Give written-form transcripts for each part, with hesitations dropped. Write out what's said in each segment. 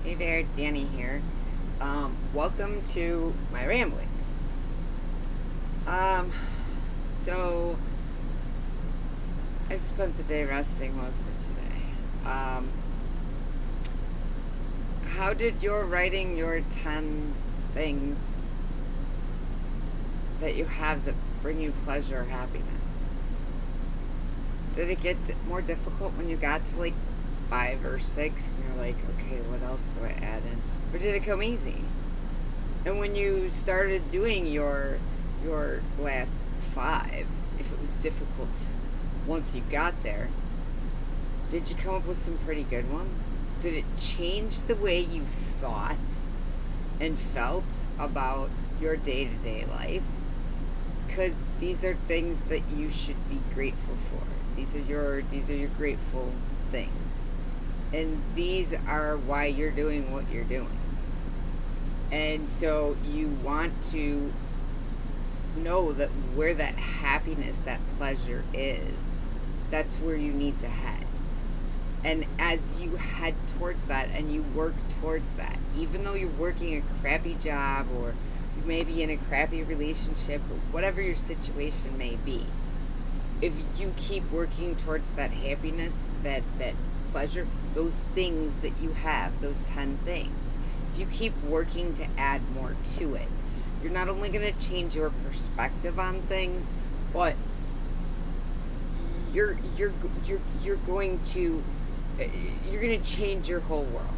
Hey there, Danny here. Welcome to my ramblings. Um, so I've spent the day resting most of today. Um, how did your writing your 10 things that you have that bring you pleasure or happiness? Did it get more difficult when you got to like 5 or 6 and you're like, okay, what else do I add in? Or did it come easy? And when you started doing your last 5, if it was difficult once you got there, did you come up with some pretty good ones? Did it change the way you thought and felt about your day-to-day life? Because these are things that you should be grateful for. These are your grateful things. And these are why you're doing what you're doing. And so you want to know that where that happiness, that pleasure is, that's where you need to head. And as you head towards that and you work towards that, even though you're working a crappy job or you may be in a crappy relationship or whatever your situation may be, if you keep working towards that happiness, that pleasure, those things that you have, those 10 things, if you keep working to add more to it, you're not only going to change your perspective on things, but you're going to change your whole world.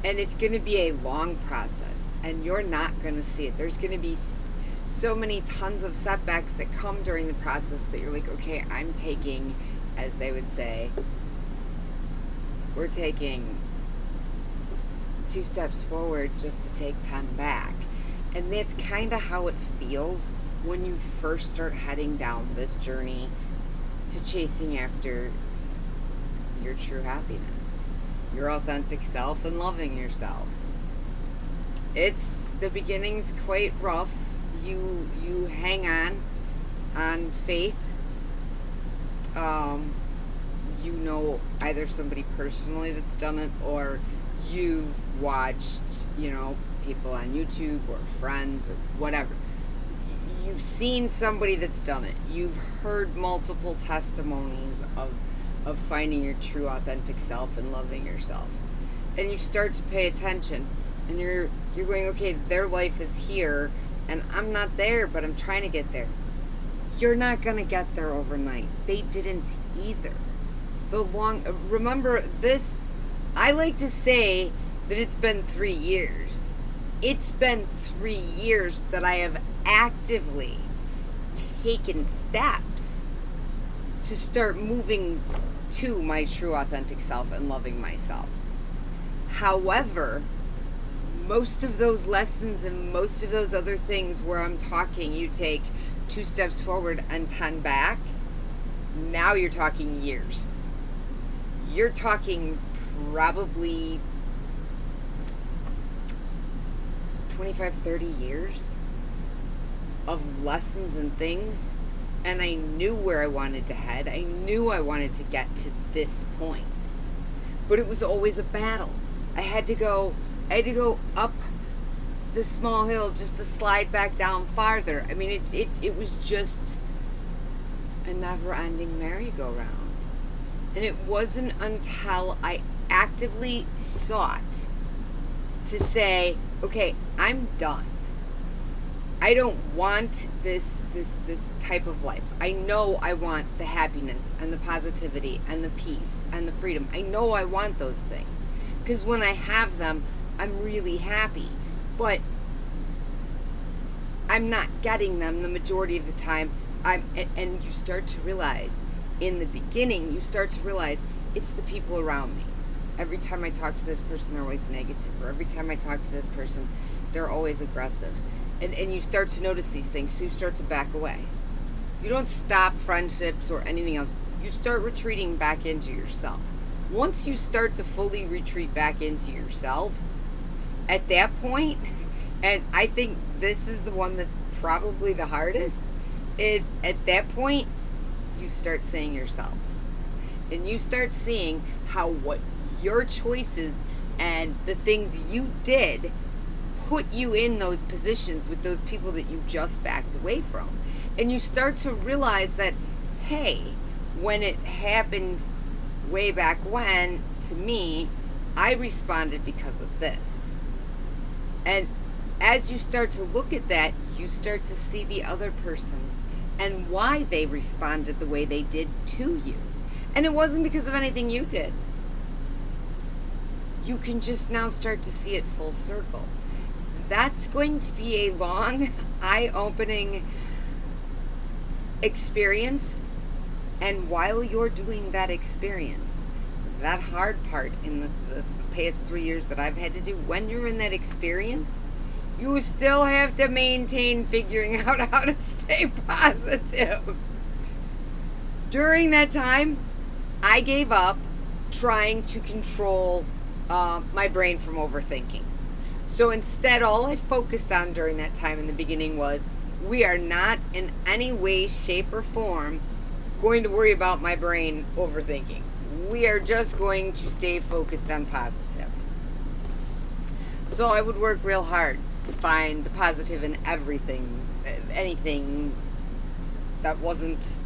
And it's going to be a long process, and you're not going to see it. There's going to be so many tons of setbacks that come during the process that you're like, okay, I'm taking, as they would say, we're taking 2 steps forward just to take 10 back. And that's kind of how it feels when you first start heading down this journey to chasing after your true happiness, your authentic self, and loving yourself. The beginning's quite rough. You hang on faith. You know either somebody personally that's done it, or you've watched, people on YouTube or friends or whatever. You've seen somebody that's done it. You've heard multiple testimonies of finding your true authentic self and loving yourself. And you start to pay attention, and you're going, okay, their life is here and I'm not there, but I'm trying to get there. You're not going to get there overnight. They didn't either. Remember this, I like to say that it's been 3 years. It's been 3 years that I have actively taken steps to start moving to my true authentic self and loving myself. However, most of those lessons and most of those other things where I'm talking, you take 2 steps forward and 10 back, now you're talking years. You're talking probably 25, 30 years of lessons and things. And I knew where I wanted to head. I knew I wanted to get to this point. But it was always a battle. I had to go up this small hill just to slide back down farther. I mean, it was just a never-ending merry-go-round. And it wasn't until I actively sought to say, okay, I'm done. I don't want this type of life. I know I want the happiness and the positivity and the peace and the freedom. I know I want those things. Because when I have them, I'm really happy. But I'm not getting them the majority of the time. And you start to realize, in the beginning, it's the people around me. Every time I talk to this person, they're always negative. Or every time I talk to this person, they're always aggressive. And you start to notice these things, so you start to back away. You don't stop friendships or anything else. You start retreating back into yourself. Once you start to fully retreat back into yourself, at that point, and I think this is the one that's probably the hardest, is at that point, you start seeing yourself. And you start seeing how what your choices and the things you did put you in those positions with those people that you just backed away from. And you start to realize that, hey, when it happened way back when to me, I responded because of this. And as you start to look at that, you start to see the other person and why they responded the way they did to you. And it wasn't because of anything you did. You can just now start to see it full circle. That's going to be a long, eye-opening experience. And while you're doing that experience, that hard part in the past 3 years that I've had to do, when you're in that experience, you still have to maintain figuring out how to stay positive. During that time, I gave up trying to control my brain from overthinking. So instead, all I focused on during that time in the beginning was, we are not in any way, shape, or form going to worry about my brain overthinking. We are just going to stay focused on positive. So I would work real hard to find the positive in everything, anything that wasn't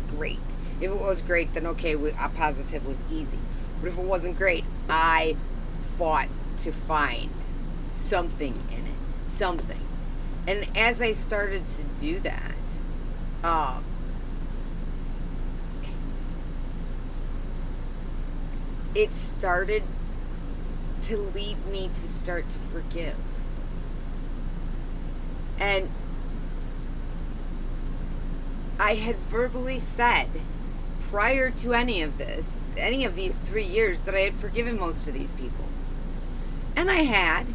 great. If it was great, then okay, a positive was easy. But if it wasn't great, I fought to find something in it, something. And as I started to do that, it started to lead me to start to forgive. And I had verbally said prior to any of these 3 years, that I had forgiven most of these people. And I had.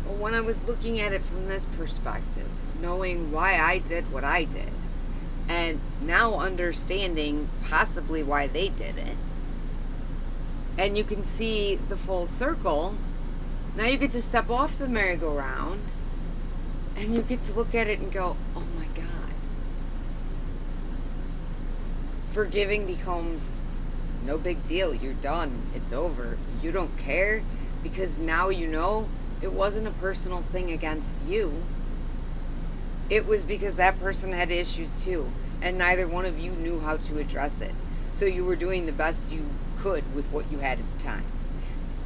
But when I was looking at it from this perspective, knowing why I did what I did, and now understanding possibly why they did it, and you can see the full circle, now you get to step off the merry-go-round, and you get to look at it and go, oh my God. Forgiving becomes no big deal. You're done. It's over. You don't care, because now you know it wasn't a personal thing against you. It was because that person had issues too, and neither one of you knew how to address it. So you were doing the best you could with what you had at the time.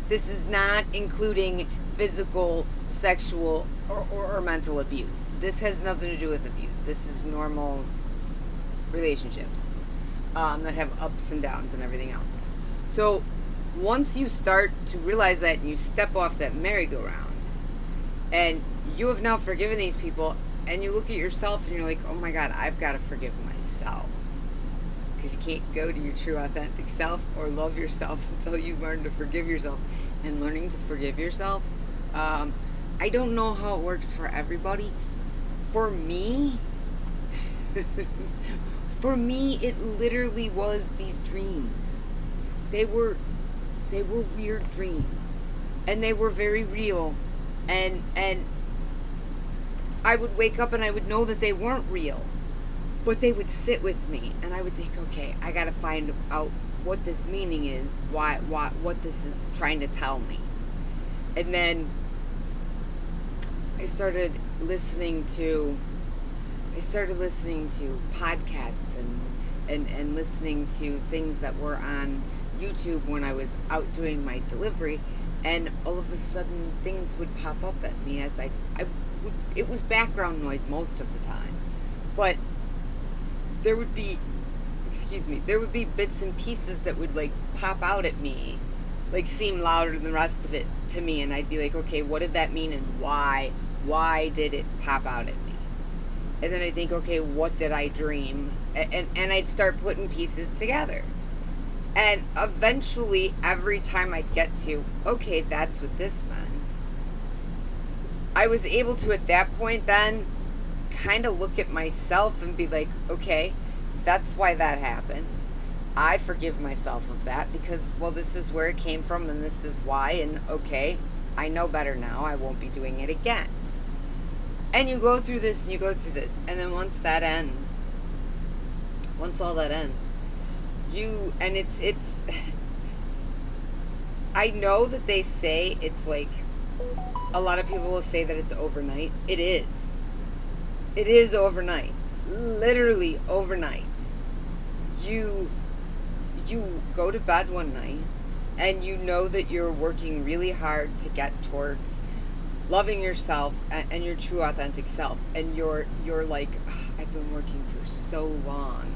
This is not including physical, sexual, or mental abuse. This has nothing to do with abuse. This is normal relationships that have ups and downs and everything else. So once you start to realize that, and you step off that merry-go-round, and you have now forgiven these people, and you look at yourself and you're like, oh my God, I've got to forgive myself. Because you can't go to your true authentic self or love yourself until you learn to forgive yourself. And learning to forgive yourself, I don't know how it works for everybody. For me, it literally was these dreams. They were weird dreams, and they were very real, and I would wake up and I would know that they weren't real, but they would sit with me, and I would think, okay, I gotta find out what this meaning is, what this is trying to tell me. And then I started listening to podcasts and listening to things that were on YouTube when I was out doing my delivery, and all of a sudden things would pop up at me as it was background noise most of the time, but there would be bits and pieces that would like pop out at me, like seem louder than the rest of it to me, and I'd be like, okay, what did that mean, and why did it pop out at me? And then I think, okay, what did I dream? And I'd start putting pieces together. And eventually, every time I'd get to, okay, that's what this meant, I was able to, at that point then, kind of look at myself and be like, okay, that's why that happened. I forgive myself of that because, well, this is where it came from and this is why, and okay, I know better now. I won't be doing it again. And you go through this and you go through this, and then once all that ends, it's I know that they say it's like, a lot of people will say that it's overnight. It is. It is overnight. Literally overnight. You go to bed one night and you know that you're working really hard to get towards loving yourself and your true authentic self, and you're like, "Ugh, I've been working for so long.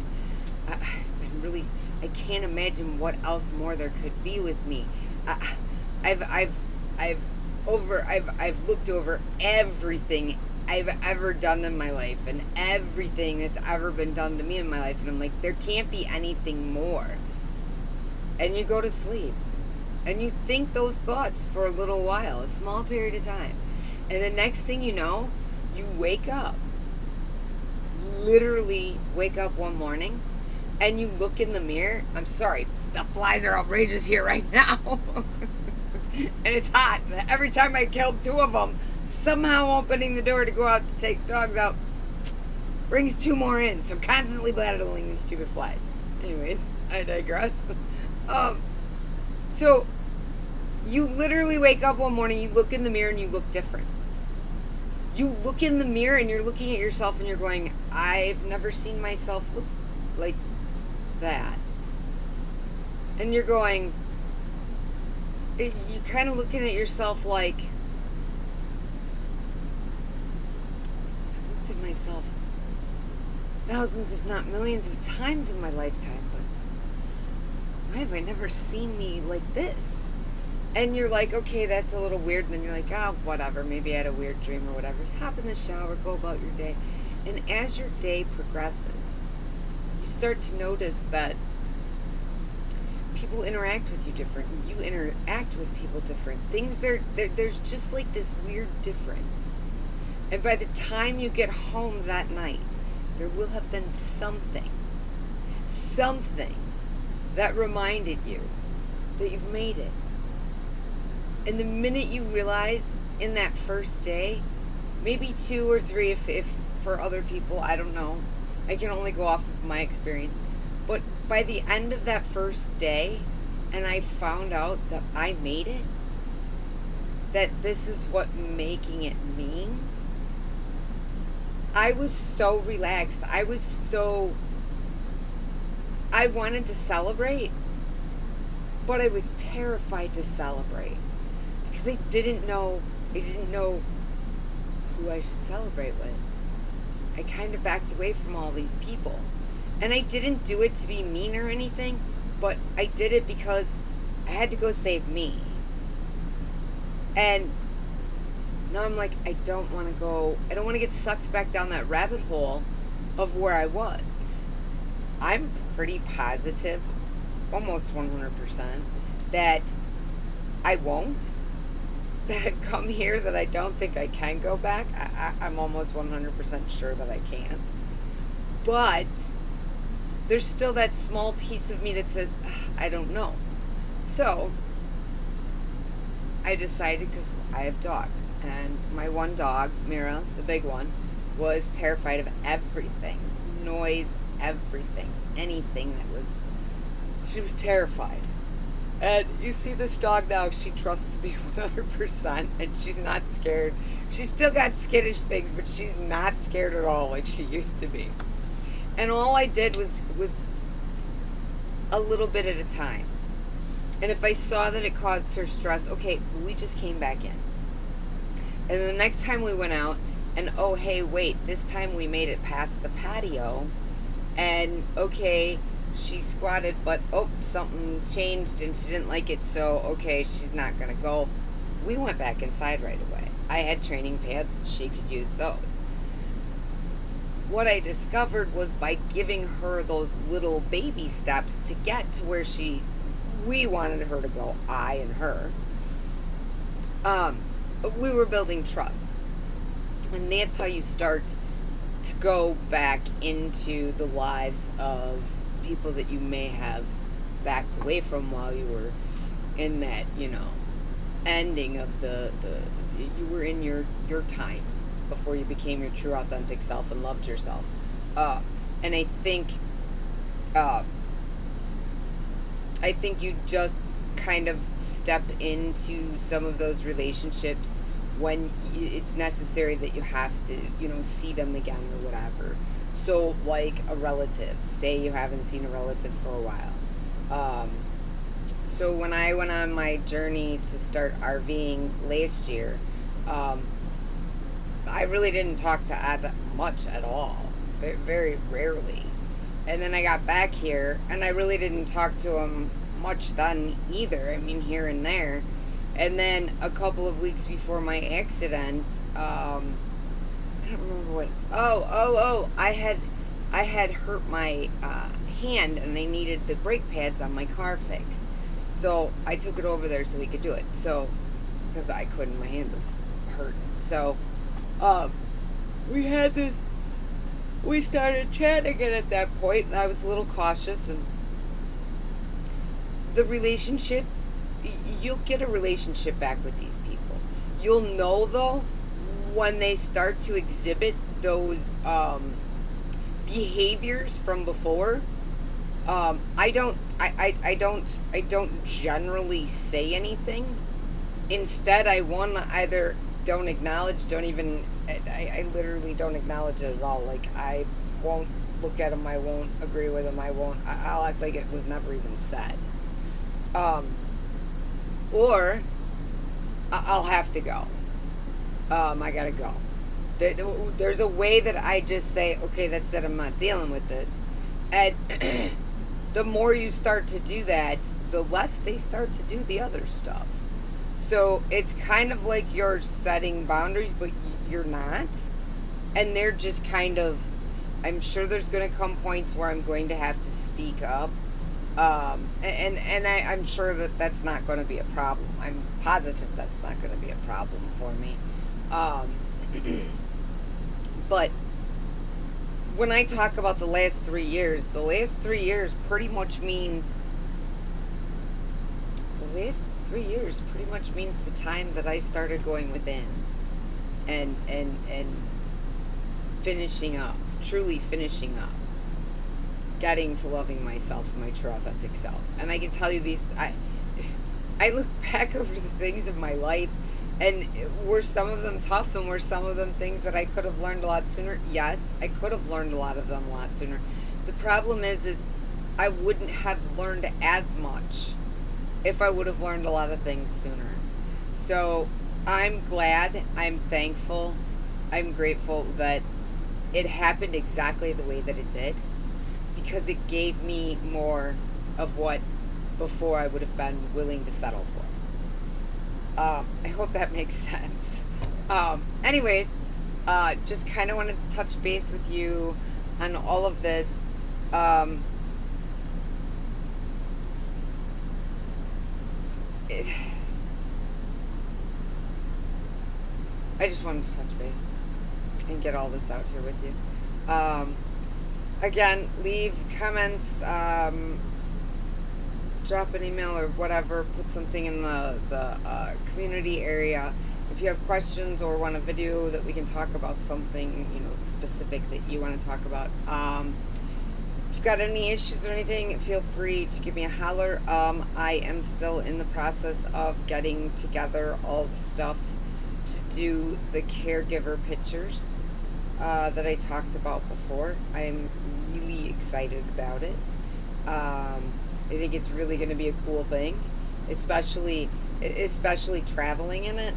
I've been really, I can't imagine what else more there could be with me. I've I've looked over everything I've ever done in my life and everything that's ever been done to me in my life, and I'm like, there can't be anything more." And you go to sleep. And you think those thoughts for a little while, a small period of time. And the next thing you know, you wake up. Literally wake up one morning and you look in the mirror. I'm sorry, the flies are outrageous here right now. And it's hot. Every time I killed 2 of them, somehow opening the door to go out to take the dogs out brings 2 more in. So I'm constantly battling these stupid flies. Anyways, I digress. So you literally wake up one morning, you look in the mirror and you look different. You look in the mirror and you're looking at yourself and you're going, I've never seen myself look like that. And you're going, you're kind of looking at yourself like, I've looked at myself thousands if not millions of times in my lifetime, but why have I never seen me like this? And you're like, okay, that's a little weird. And then you're like, oh, whatever. Maybe I had a weird dream or whatever. You hop in the shower, go about your day. And as your day progresses, you start to notice that people interact with you different. You interact with people different. Things there's just like this weird difference. And by the time you get home that night, there will have been something that reminded you that you've made it. And the minute you realize in that first day, maybe 2 or 3 if for other people, I don't know. I can only go off of my experience. But by the end of that first day, and I found out that I made it, that this is what making it means, I was so relaxed. I wanted to celebrate, but I was terrified to celebrate because I didn't know who I should celebrate with. I kind of backed away from all these people. And I didn't do it to be mean or anything, but I did it because I had to go save me. And now I'm like, I don't want to get sucked back down that rabbit hole of where I was. I'm pretty positive, almost 100%, that I won't. That I've come here, that I don't think I can go back. I'm almost 100% sure that I can't. But there's still that small piece of me that says, I don't know. So I decided, because I have dogs, and my one dog, Mira, the big one, was terrified of everything. Noise, everything. Anything that was... She was terrified. And you see this dog now, she trusts me 100%, and she's not scared. She's still got skittish things, but she's not scared at all like she used to be. And all I did was a little bit at a time. And if I saw that it caused her stress, okay, we just came back in. And the next time we went out, and oh, hey, wait, this time we made it past the patio, and okay, she squatted, but oh, something changed and she didn't like it, so okay, she's not gonna go. We went back inside right away. I had training pads, she could use those. What I discovered was by giving her those little baby steps to get to where we wanted her to go, I and her, we were building trust. And that's how you start to go back into the lives of people that you may have backed away from while you were in that, ending of the you were in your time before you became your true authentic self and loved yourself. And I think you just kind of step into some of those relationships when it's necessary that you have to, see them again or whatever. So, like a relative, say you haven't seen a relative for a while. So, when I went on my journey to start RVing last year, um, I really didn't talk to Ed much at all, very, very rarely. And then I got back here, and I really didn't talk to him much then either. I mean, here and there. And then a couple of weeks before my accident, I don't remember what. Oh! I had hurt my hand, and I needed the brake pads on my car fixed. So I took it over there so he could do it. So, because I couldn't, my hand was hurting. So, um, we had this. We started chatting again at that point, and I was a little cautious. And the relationship, you'll get a relationship back with these people. You'll know though when they start to exhibit those behaviors from before. I don't generally say anything. Instead, I either don't acknowledge, don't even. I literally don't acknowledge it at all. Like, I won't look at them. I won't agree with them. I'll act like it was never even said. Or I'll have to go. I gotta go. There's a way that I just say, okay, that's it. I'm not dealing with this. And the more you start to do that, the less they start to do the other stuff. So it's kind of like you're setting boundaries, but you're not. And they're just kind of, I'm sure there's going to come points where I'm going to have to speak up. I'm sure that that's not going to be a problem. I'm positive that's not going to be a problem for me. But when I talk about the last 3 years pretty much means the time that I started going within and finishing up, truly finishing up, getting to loving myself, my true authentic self. And I can tell you I look back over the things of my life, and were some of them tough, and were some of them things that I could have learned a lot sooner? Yes, I could have learned a lot of them a lot sooner. The problem is I wouldn't have learned as much if I would have learned a lot of things sooner. So I'm glad, I'm thankful, I'm grateful that it happened exactly the way that it did, because it gave me more of what before I would have been willing to settle for. I hope that makes sense. Anyways, just kind of wanted to touch base with you on all of this. I just wanted to touch base and get all this out here with you. Again, leave comments, drop an email or whatever, put something in the community area. If you have questions or want a video that we can talk about something, specific that you want to talk about. If you've got any issues or anything, feel free to give me a holler. I am still in the process of getting together all the stuff to do the caregiver pictures that I talked about before. I'm really excited about it. I think it's really going to be a cool thing, especially traveling in it,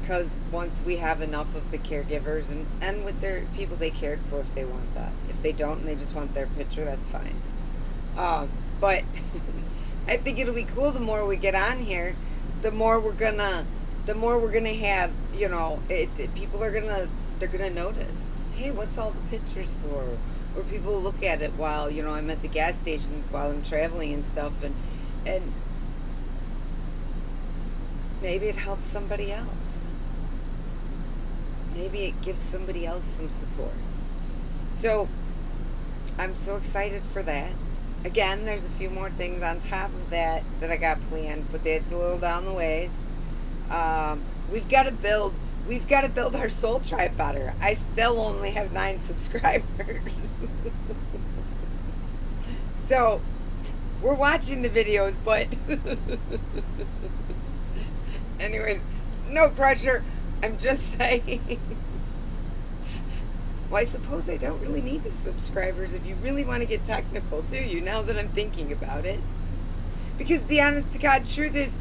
because once we have enough of the caregivers and with their people they cared for, if they want that. If they don't and they just want their picture, that's fine. But I think it'll be cool. The more we get on here, the more we're gonna have, people they're gonna notice. Hey, what's all the pictures for? Or people look at it while, I'm at the gas stations while I'm traveling and stuff, and maybe it helps somebody else. Maybe it gives somebody else some support. So I'm so excited for that. Again, there's a few more things on top of that I got planned, but that's a little down the ways. We've got to build our soul tribe better. I still only have 9 subscribers. So We're watching the videos, but anyways, no pressure. I'm just saying. Well, I suppose I don't really need the subscribers if you really want to get technical, do you? Now that I'm thinking about it. Because the honest to God truth is,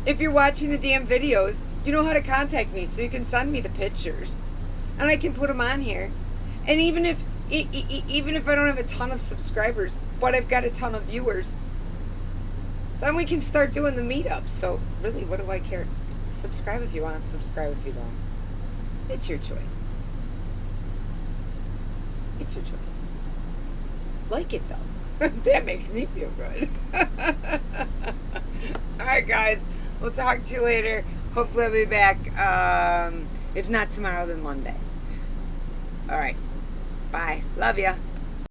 if you're watching the damn videos, you know how to contact me, so you can send me the pictures. And I can put them on here. And even if I don't have a ton of subscribers, but I've got a ton of viewers, then we can start doing the meetups. So really, what do I care? Subscribe if you want, subscribe if you don't. It's your choice. It's your choice. Like it though. That makes me feel good. Alright guys, we'll talk to you later. Hopefully I'll be back. If not tomorrow, then Monday. Alright. Bye. Love ya.